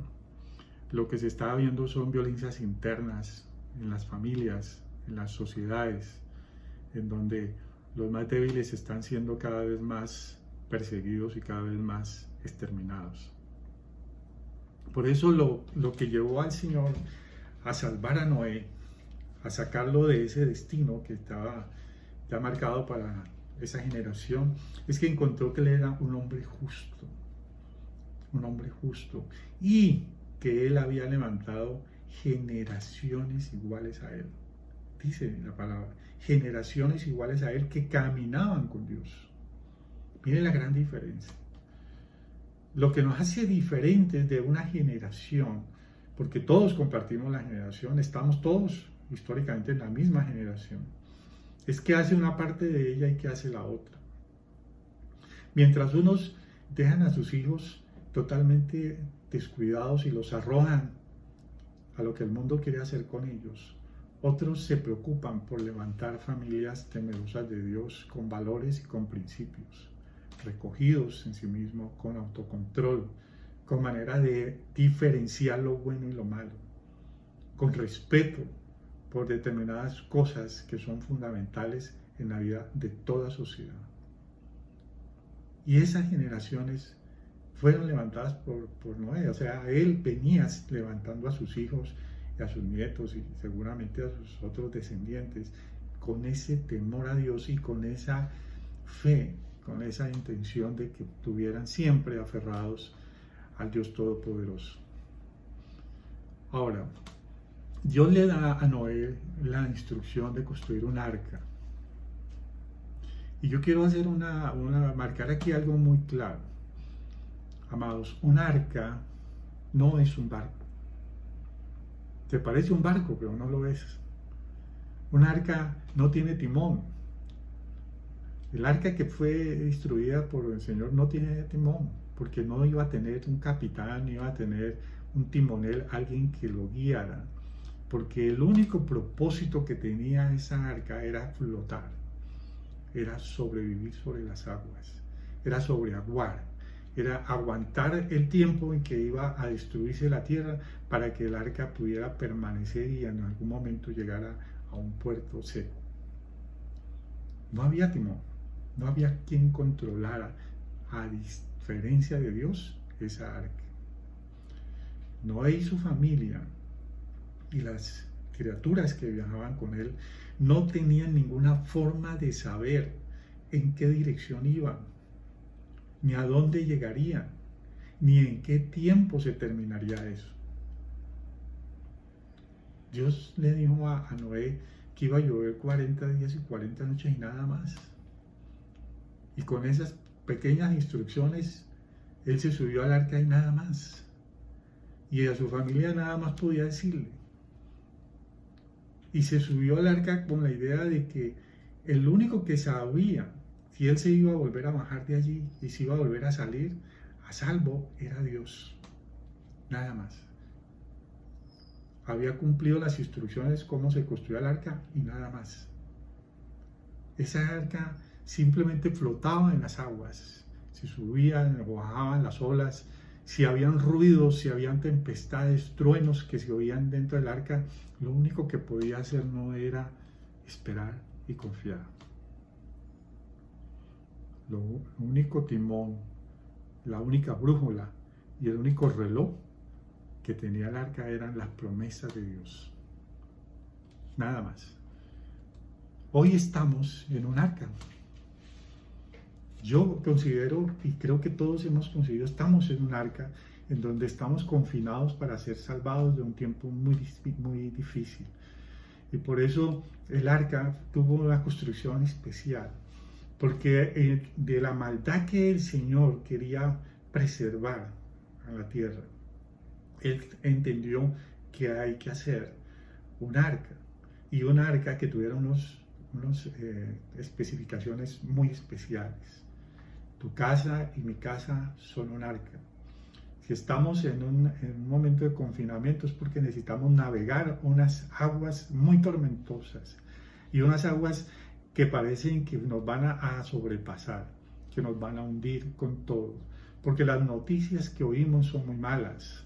lo que se está viendo son violencias internas en las familias, en las sociedades, en donde los más débiles están siendo cada vez más perseguidos y cada vez más exterminados. Por eso lo que llevó al Señor a salvar a Noé, a sacarlo de ese destino que estaba ya marcado para esa generación, es que encontró que él era un hombre justo, y que él había levantado generaciones iguales a él. Dice la palabra, generaciones iguales a él que caminaban con Dios. Miren la gran diferencia. Lo que nos hace diferentes de una generación, porque todos compartimos la generación, estamos todos históricamente en la misma generación, es que hace una parte de ella y que hace la otra. Mientras unos dejan a sus hijos totalmente descuidados y los arrojan a lo que el mundo quiere hacer con ellos, otros se preocupan por levantar familias temerosas de Dios, con valores y con principios, recogidos en sí mismo, con autocontrol, con manera de diferenciar lo bueno y lo malo, con respeto por determinadas cosas que son fundamentales en la vida de toda sociedad. Y esas generaciones fueron levantadas por Noé, o sea, él venía levantando a sus hijos y a sus nietos y seguramente a sus otros descendientes con ese temor a Dios y con esa fe, con esa intención de que estuvieran siempre aferrados al Dios Todopoderoso. Ahora, Dios le da a Noé la instrucción de construir un arca. Y yo quiero hacer marcar aquí algo muy claro. Amados, un arca no es un barco. Te parece un barco, pero no lo es. Un arca no tiene timón. El arca que fue instruida por el Señor no tiene timón, porque no iba a tener un capitán, no iba a tener un timonel, alguien que lo guiara, porque el único propósito que tenía esa arca era flotar, era sobrevivir sobre las aguas, era sobreaguar, era aguantar el tiempo en que iba a destruirse la tierra para que el arca pudiera permanecer y en algún momento llegara a un puerto seco. No había timón, no había quien controlara, a diferencia de Dios, esa arca. Noé y su familia y las criaturas que viajaban con él no tenían ninguna forma de saber en qué dirección iban, ni a dónde llegarían, ni en qué tiempo se terminaría eso. Dios le dijo a Noé que iba a llover 40 días y 40 noches y nada más. Y con esas pequeñas instrucciones, él se subió al arca y nada más. Y a su familia nada más podía decirle. Y se subió al arca con la idea de que el único que sabía si él se iba a volver a bajar de allí y se iba a volver a salir a salvo era Dios. Nada más. Había cumplido las instrucciones cómo se construía el arca y nada más. Esa arca simplemente flotaba en las aguas. Si subían o bajaban las olas, si habían ruidos, si habían tempestades, truenos que se oían dentro del arca, lo único que podía hacer no era esperar y confiar. Lo único timón, la única brújula y el único reloj que tenía el arca eran las promesas de Dios. Nada más. Hoy estamos en un arca. Yo considero, y creo que todos hemos conseguido, estamos en un arca en donde estamos confinados para ser salvados de un tiempo muy difícil. Y por eso el arca tuvo una construcción especial, porque de la maldad que el Señor quería preservar a la tierra, Él entendió que hay que hacer un arca, y un arca que tuviera unas especificaciones muy especiales. Tu casa y mi casa son un arca. Si estamos en un momento de confinamiento es porque necesitamos navegar unas aguas muy tormentosas y unas aguas que parecen que nos van a sobrepasar, que nos van a hundir con todo, porque las noticias que oímos son muy malas,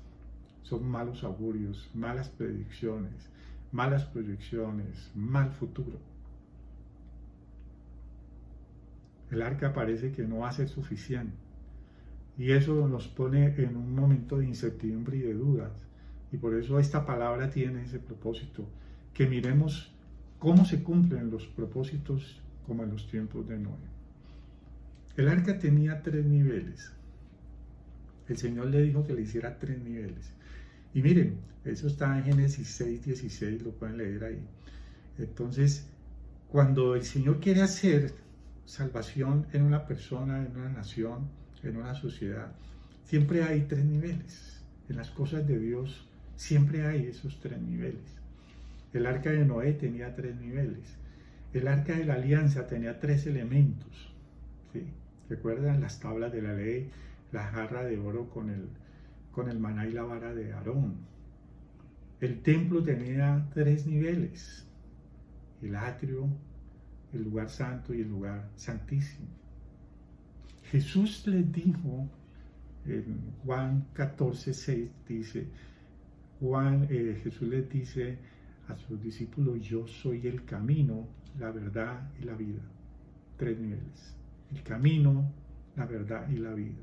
son malos augurios, malas predicciones, malas proyecciones, mal futuro. El arca parece que no va a ser suficiente. Y eso nos pone en un momento de incertidumbre y de dudas. Y por eso esta palabra tiene ese propósito, que miremos cómo se cumplen los propósitos como en los tiempos de Noé. El arca tenía 3 niveles. El Señor le dijo que le hiciera 3 niveles. Y miren, eso está en Génesis 6:16, lo pueden leer ahí. Entonces, cuando el Señor quiere hacer salvación en una persona, en una nación, en una sociedad, siempre hay 3 niveles. En las cosas de Dios siempre hay esos 3 niveles. El arca de Noé tenía 3 niveles. El arca de la alianza tenía 3 elementos. ¿Sí? ¿Recuerdan las tablas de la ley? La jarra de oro con el maná y la vara de Aarón. El templo tenía 3 niveles. El atrio, el lugar santo y el lugar santísimo. Jesús les dijo en Juan 14:6, dice, Jesús les dice a sus discípulos: yo soy el camino, la verdad y la vida. 3 niveles. El camino, la verdad y la vida.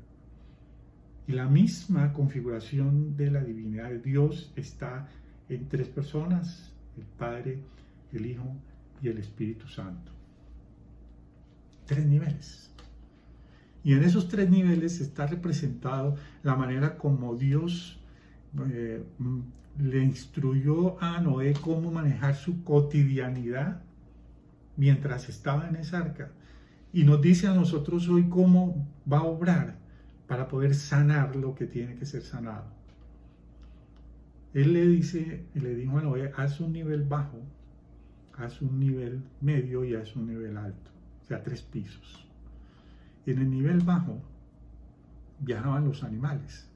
Y la misma configuración de la divinidad de Dios está en 3 personas: el Padre, el Hijo y el Espíritu Santo. 3 niveles. Y en esos 3 niveles está representado la manera como Dios le instruyó a Noé cómo manejar su cotidianidad mientras estaba en esa arca. Y nos dice a nosotros hoy cómo va a obrar para poder sanar lo que tiene que ser sanado. Él le dijo a Noé: haz un nivel bajo, haz un nivel medio y haz un nivel alto. O sea, 3 pisos. En el nivel bajo viajaban los animales,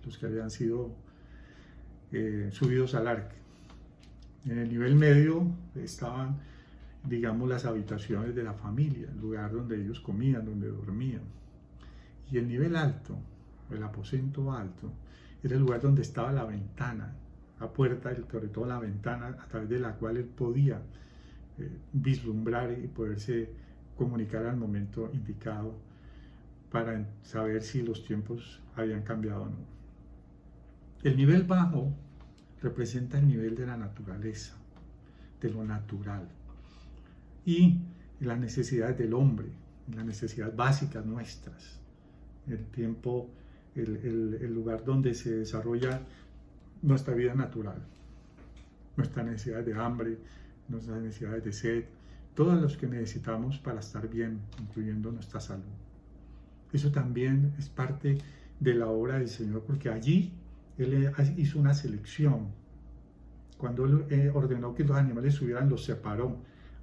los que habían sido subidos al arca. En el nivel medio estaban, digamos, las habitaciones de la familia, el lugar donde ellos comían, donde dormían. Y el nivel alto, el aposento alto, era el lugar donde estaba la ventana, la puerta, sobre todo la ventana a través de la cual él podía vislumbrar y poderse comunicar al momento indicado para saber si los tiempos habían cambiado o no. El nivel bajo representa el nivel de la naturaleza, de lo natural, y las necesidades del hombre, las necesidades básicas nuestras, el tiempo, el lugar donde se desarrolla nuestra vida natural, nuestras necesidades de hambre, nuestras necesidades de sed, todas las que necesitamos para estar bien, incluyendo nuestra salud. Eso también es parte de la obra del Señor, porque allí Él hizo una selección. Cuando Él ordenó que los animales subieran, los separó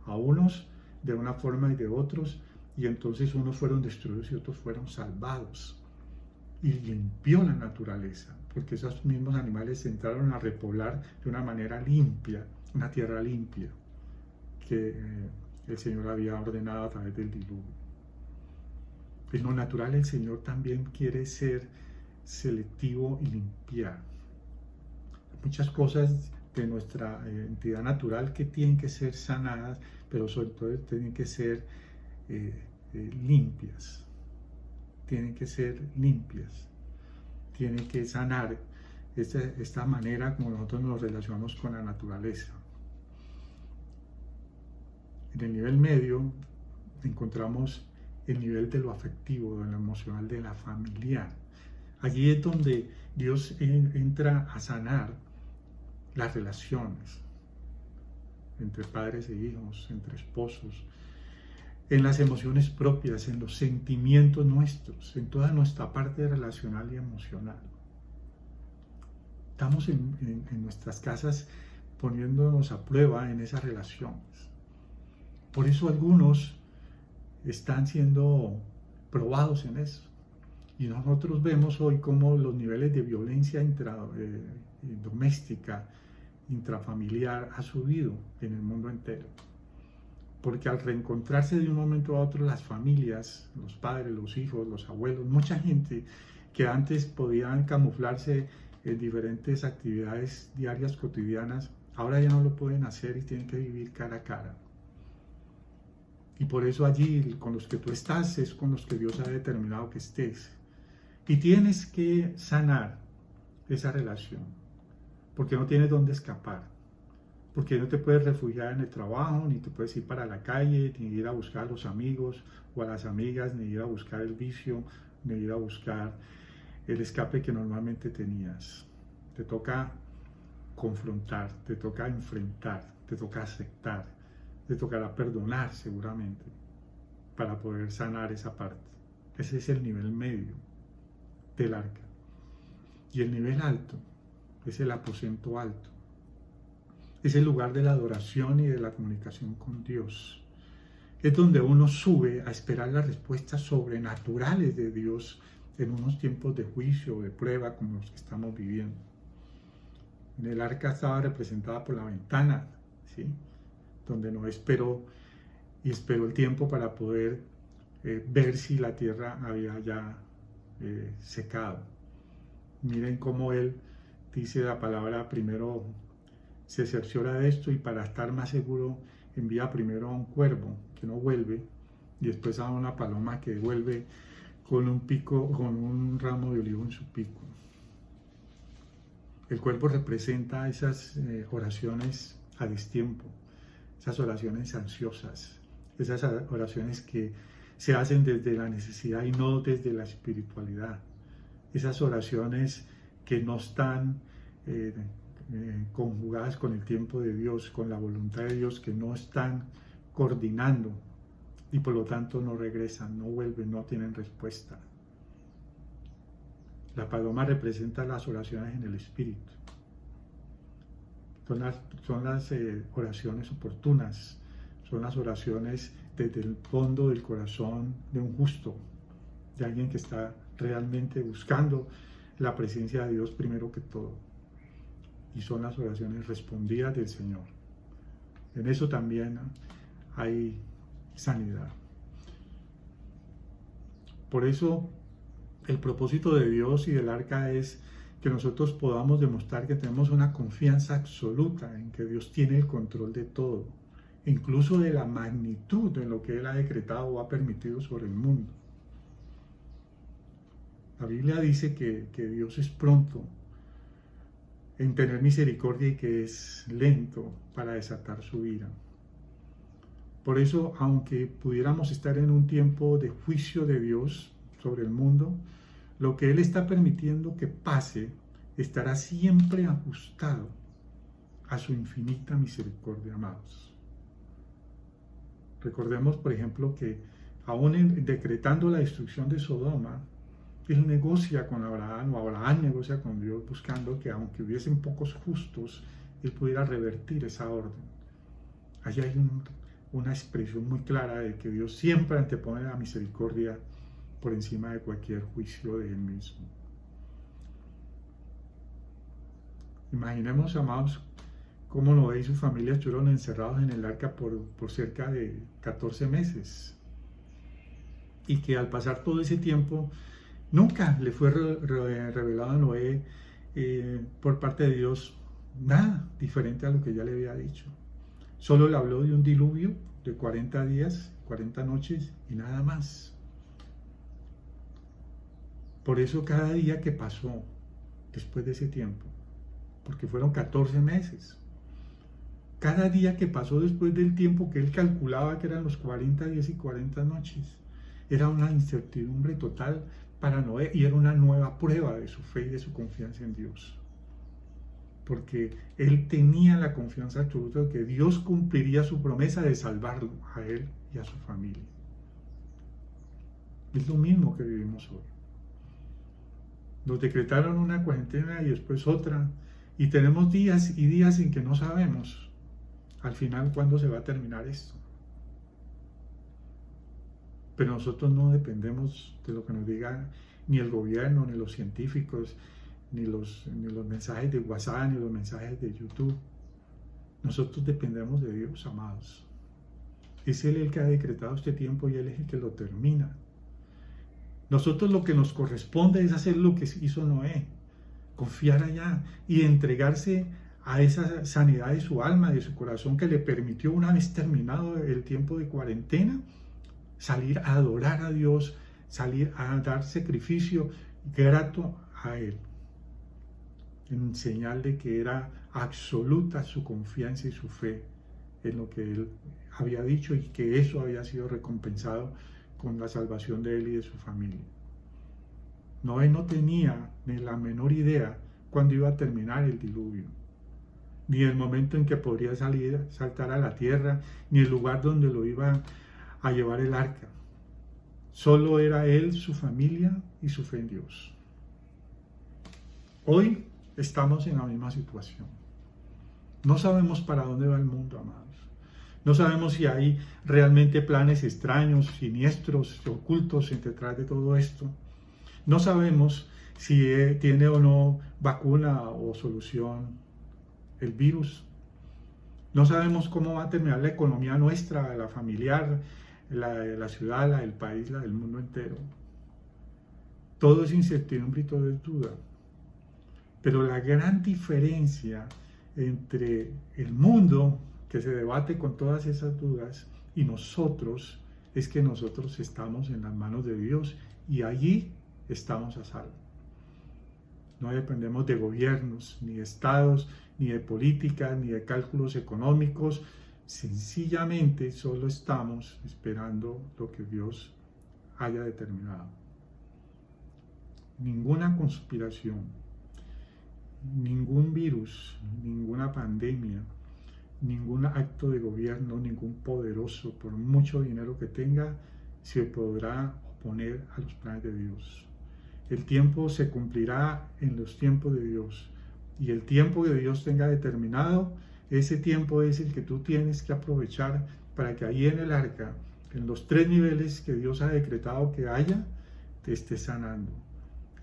a unos de una forma y de otros, y entonces unos fueron destruidos y otros fueron salvados. Y limpió la naturaleza, porque esos mismos animales entraron a repoblar de una manera limpia, una tierra limpia, que el Señor había ordenado a través del diluvio. En lo natural el Señor también quiere ser selectivo y limpiar. Muchas cosas de nuestra entidad natural que tienen que ser sanadas, pero sobre todo tienen que ser limpias. Tienen que ser limpias. Tienen que sanar esta manera como nosotros nos relacionamos con la naturaleza. En el nivel medio encontramos el nivel de lo afectivo, de lo emocional, de la familiar. Allí es donde Dios entra a sanar las relaciones entre padres e hijos, entre esposos, en las emociones propias, en los sentimientos nuestros, en toda nuestra parte relacional y emocional. Estamos en nuestras casas poniéndonos a prueba en esas relaciones. Por eso algunos están siendo probados en eso. Y nosotros vemos hoy cómo los niveles de violencia doméstica, intrafamiliar, ha subido en el mundo entero. Porque al reencontrarse de un momento a otro las familias, los padres, los hijos, los abuelos, mucha gente que antes podían camuflarse en diferentes actividades diarias cotidianas, ahora ya no lo pueden hacer y tienen que vivir cara a cara. Y por eso allí con los que tú estás es con los que Dios ha determinado que estés. Y tienes que sanar esa relación, porque no tienes dónde escapar, porque no te puedes refugiar en el trabajo, ni te puedes ir para la calle, ni ir a buscar a los amigos o a las amigas, ni ir a buscar el vicio, ni ir a buscar el escape que normalmente tenías. Te toca confrontar, te toca enfrentar, te toca aceptar, te tocará perdonar seguramente para poder sanar esa parte. Ese es el nivel medio del arca. Y el nivel alto es el aposento alto. Es el lugar de la adoración y de la comunicación con Dios. Es donde uno sube a esperar las respuestas sobrenaturales de Dios en unos tiempos de juicio o de prueba como los que estamos viviendo. En el arca estaba representada por la ventana, ¿sí?, donde Noé esperó el tiempo para poder ver si la tierra había ya secado. Miren cómo él dice la palabra: primero se cerciora de esto, y para estar más seguro envía primero a un cuervo que no vuelve y después a una paloma que vuelve con un pico, con un ramo de olivo en su pico. El cuervo representa esas oraciones a destiempo, esas oraciones ansiosas, esas oraciones que se hacen desde la necesidad y no desde la espiritualidad, esas oraciones que no están conjugadas con el tiempo de Dios, con la voluntad de Dios, que no están coordinando y por lo tanto no regresan, no vuelven, no tienen respuesta. La paloma representa las oraciones en el Espíritu. Son las oraciones oportunas, son las oraciones desde el fondo del corazón de un justo, de alguien que está realmente buscando la presencia de Dios primero que todo. Y son las oraciones respondidas del Señor. En eso también hay sanidad. Por eso el propósito de Dios y del arca es que nosotros podamos demostrar que tenemos una confianza absoluta en que Dios tiene el control de todo, incluso de la magnitud de lo que Él ha decretado o ha permitido sobre el mundo. La Biblia dice que Dios es pronto en tener misericordia y que es lento para desatar su ira. Por eso, aunque pudiéramos estar en un tiempo de juicio de Dios sobre el mundo, lo que Él está permitiendo que pase estará siempre ajustado a su infinita misericordia, amados. Recordemos, por ejemplo, que aún decretando la destrucción de Sodoma, Él negocia con Abraham, o Abraham negocia con Dios, buscando que aunque hubiesen pocos justos, Él pudiera revertir esa orden. Allí hay una expresión muy clara de que Dios siempre antepone la misericordia por encima de cualquier juicio de Él mismo. Imaginemos, amados, cómo Noé y su familia estuvieron encerrados en el arca por cerca de 14 meses. Y que al pasar todo ese tiempo, nunca le fue revelado a Noé por parte de Dios nada diferente a lo que ya le había dicho. Solo le habló de un diluvio de 40 días, 40 noches y nada más. Por eso cada día que pasó después de ese tiempo, porque fueron 14 meses, cada día que pasó después del tiempo que él calculaba que eran los 40 días y 40 noches, era una incertidumbre total para Noé y era una nueva prueba de su fe y de su confianza en Dios. Porque él tenía la confianza absoluta de que Dios cumpliría su promesa de salvarlo a él y a su familia. Es lo mismo que vivimos hoy. Nos decretaron una cuarentena y después otra, y tenemos días y días en que no sabemos al final cuándo se va a terminar esto. Pero nosotros no dependemos de lo que nos diga ni el gobierno, ni los científicos, ni los mensajes de WhatsApp, ni los mensajes de YouTube. Nosotros dependemos de Dios, amados. Es Él el que ha decretado este tiempo y Él es el que lo termina. Nosotros lo que nos corresponde es hacer lo que hizo Noé, confiar allá y entregarse a esa sanidad de su alma, de su corazón, que le permitió, una vez terminado el tiempo de cuarentena, salir a adorar a Dios, salir a dar sacrificio grato a Él, en señal de que era absoluta su confianza y su fe en lo que Él había dicho y que eso había sido recompensado con la salvación de Él y de su familia. Noé no tenía ni la menor idea cuándo iba a terminar el diluvio, ni el momento en que podría saltar a la tierra, ni el lugar donde lo iba a llevar el arca. Solo era él, su familia y su fe en Dios. Hoy estamos en la misma situación. No sabemos para dónde va el mundo, amados. No sabemos si hay realmente planes extraños, siniestros, ocultos detrás de todo esto. No sabemos si tiene o no vacuna o solución el virus. No sabemos cómo va a terminar la economía nuestra, la familiar, la ciudad, la del país, la del mundo entero. Todo es incertidumbre y todo es duda. Pero la gran diferencia entre el mundo, que se debate con todas esas dudas, y nosotros, es que nosotros estamos en las manos de Dios y allí estamos a salvo. No dependemos de gobiernos, ni de estados, ni de políticas, ni de cálculos económicos. Sencillamente solo estamos esperando lo que Dios haya determinado. Ninguna conspiración, ningún virus, ninguna pandemia, ningún acto de gobierno, ningún poderoso, por mucho dinero que tenga, se podrá oponer a los planes de Dios. El tiempo se cumplirá en los tiempos de Dios, y el tiempo que Dios tenga determinado, ese tiempo es el que tú tienes que aprovechar para que ahí en el arca, en los 3 niveles que Dios ha decretado que haya, te esté sanando,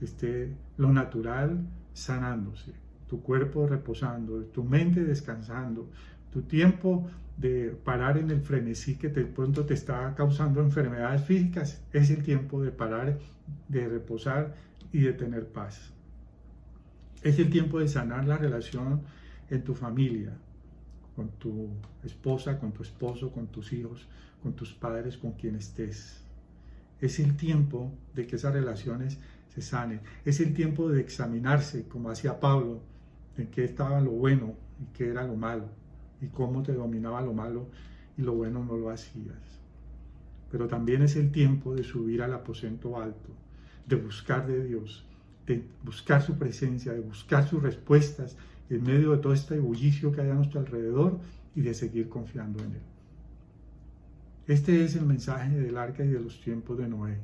esté lo natural sanándose, tu cuerpo reposando, tu mente descansando, tu tiempo de parar en el frenesí que de pronto te está causando enfermedades físicas, es el tiempo de parar, de reposar y de tener paz. Es el tiempo de sanar la relación en tu familia, con tu esposa, con tu esposo, con tus hijos, con tus padres, con quien estés. Es el tiempo de que esas relaciones se sanen. Es el tiempo de examinarse, como hacía Pablo, en qué estaba lo bueno y qué era lo malo, y cómo te dominaba lo malo y lo bueno no lo hacías. Pero también es el tiempo de subir al aposento alto, de buscar de Dios, de buscar su presencia, de buscar sus respuestas en medio de todo este bullicio que hay a nuestro alrededor y de seguir confiando en Él. Este es el mensaje del arca y de los tiempos de Noé.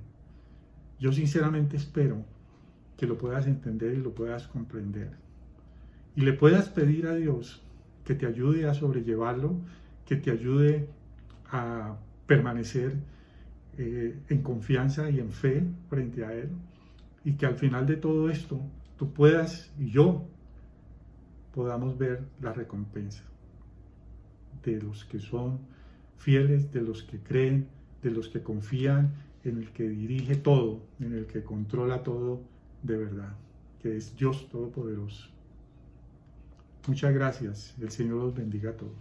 Yo sinceramente espero que lo puedas entender y lo puedas comprender. Y le puedas pedir a Dios que te ayude a sobrellevarlo, que te ayude a permanecer en confianza y en fe frente a Él, y que al final de todo esto tú puedas y yo podamos ver la recompensa. de los que son fieles, de los que creen, de los que confían en el que dirige todo, en el que controla todo de verdad, que es Dios Todopoderoso. Muchas gracias. El Señor los bendiga a todos.